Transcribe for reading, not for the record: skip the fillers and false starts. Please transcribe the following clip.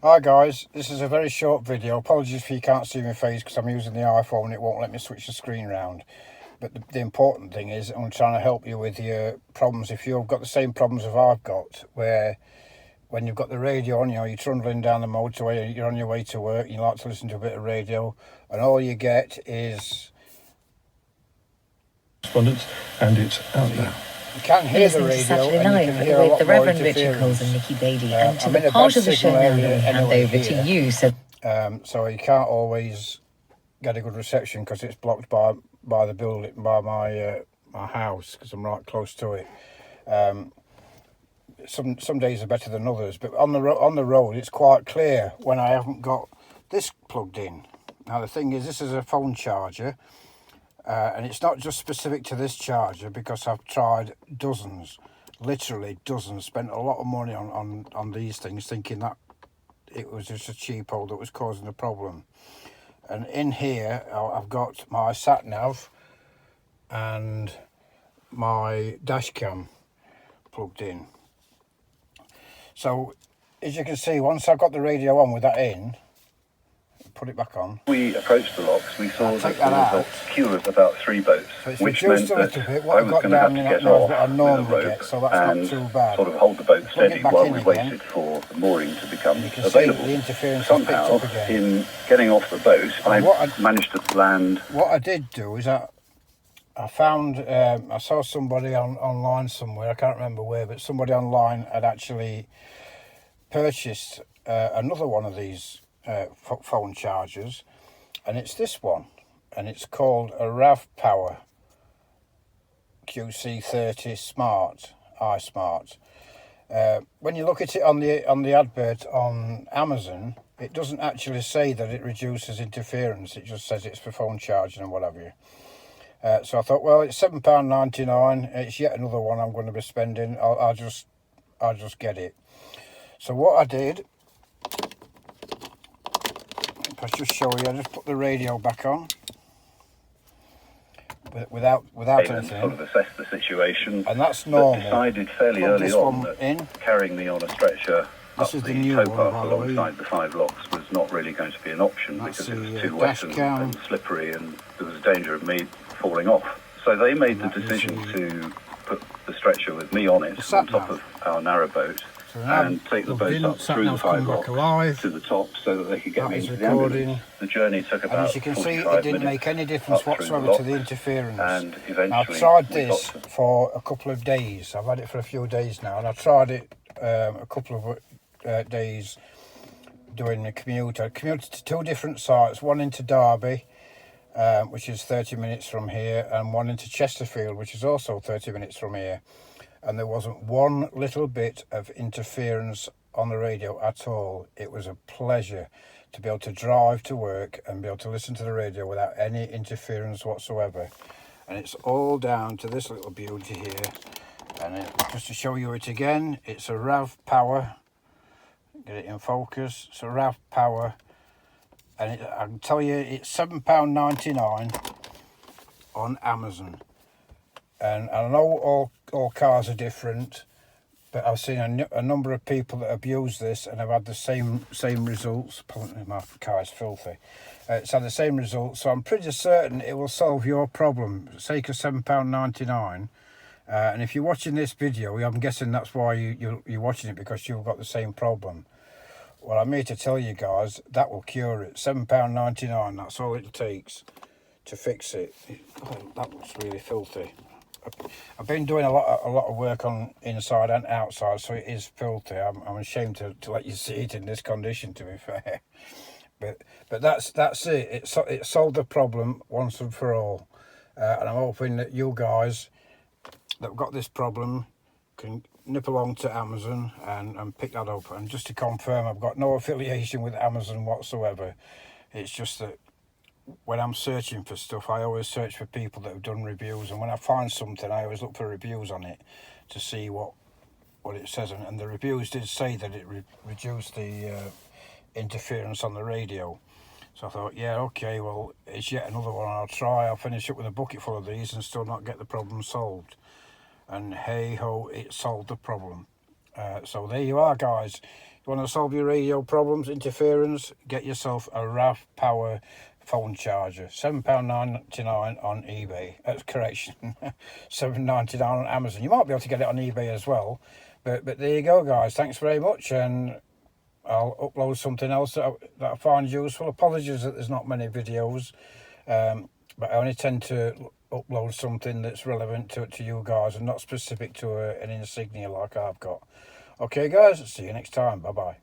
Hi guys, this is a very short video. Apologies if you can't see my face because I'm using the iPhone and it won't let me switch the screen round. But the important thing is I'm trying to help you with your problems. If you've got the same problems as I've got, where when you've got the radio on, you're trundling down the motorway, you're on your way to work, you like to listen to a bit of radio, and all you get is correspondence, and it's out now. You can hear the radio and you can hear a lot the more Reverend Richard Coles and interference. Nikki Bailey, and to I'm the in a part bad of the show signal now that we area hand anyway over to here. you. So you can't always get a good reception because it's blocked by the building, by my house, because I'm right close to it. Some days are better than others, but on the road it's quite clear when I haven't got this plugged in. Now the thing is, this is a phone charger, and it's not just specific to this charger, because I've tried dozens, literally dozens, spent a lot of money on these things, thinking that it was just a cheapo that was causing the problem. And in here I've got my sat nav and my dash cam plugged in. So as you can see, once I've got the radio on with that in, put it back on. We approached the locks, we saw that there that was a queue of about 3 boats, So it's which meant reduced a that little bit. I What I've was got going to have down to in get that now is off what I with a normally rope get, so that's not and too bad. sort of hold the boat Plug it steady back while in we again. waited for the mooring to become You can see available. the interference has picked Somehow, up again. in getting off the boat, I managed to land. What I did do is I found, I saw somebody online somewhere, I can't remember where, but somebody online had actually purchased another one of these phone chargers, and it's this one, and it's called a RAV Power QC30 Smart, iSmart. When you look at it on the advert on Amazon, it doesn't actually say that it reduces interference. It just says it's for phone charging and what have you. So I thought, well, it's £7.99. It's yet another one I'm going to be spending. I'll just get it. So what I did, if I just show you, I just put the radio back on without anything. Sort of assess the situation, and that's normal. Decided fairly Plug early this on one that in. Carrying me on a stretcher This up is the the new tow one, path by the way. alongside the 5 locks was not really going to be an option, That's because it was the, too dash wet cam. and slippery, and there was a danger of me falling off. So they made the And that is decision the- to put the stretcher with me on it The on sat top nav. of our narrow boat So now and take the plugged boat in, up sat through the nav's 5 come back locks alive. to the top so that they could get That me is into the ambulance. recording. The journey took And about as you can see, 45 it didn't minutes make any difference up through the whatsoever to the locks, interference. and I've eventually tried we this got to for a couple of days. I've had it for a few days now, and I tried it a couple of days doing the commute. I commuted to 2 different sites, one into Derby, which is 30 minutes from here, and one into Chesterfield, which is also 30 minutes from here. And there wasn't one little bit of interference on the radio at all. It was a pleasure to be able to drive to work and be able to listen to the radio without any interference whatsoever. And it's all down to this little beauty here. And just to show you it again, it's a RAV Power. Get it in focus. It's a RAV Power, and I can tell you it's £7.99 on Amazon. And I know all cars are different, but I've seen a number of people that have used this and have had the same results. My car is filthy. It's had the same results, so I'm pretty certain it will solve your problem. Sake of £7.99. And if you're watching this video, I'm guessing that's why you're watching it, because you've got the same problem. Well, I'm here to tell you guys that will cure it. £7.99. That's all it takes to fix it. Oh, that looks really filthy. I've been doing a lot of work on inside and outside, so it is filthy. I'm ashamed to let you see it in this condition, to be fair. But that's it. It solved the problem once and for all. And I'm hoping that you guys that have got this problem can nip along to Amazon and pick that up. And just to confirm, I've got no affiliation with Amazon whatsoever. It's just that when I'm searching for stuff, I always search for people that have done reviews, and when I find something, I always look for reviews on it to see what it says. And the reviews did say that it reduced the interference on the radio. So I thought, yeah, okay, well, it's yet another one I'll try. I'll finish up with a bucket full of these and still not get the problem solved. And hey ho, it solved the problem. So there you are, guys. You want to solve your radio problems, interference, get yourself a RAV Power phone charger. £7.99 on eBay. That's correction. £7.99 on Amazon. You might be able to get it on eBay as well. But there you go, guys. Thanks very much, and I'll upload something else that I find useful. Apologies that there's not many videos, but I only tend to upload something that's relevant to you guys and not specific to an Insignia like I've got. Okay, guys, see you next time. Bye-bye.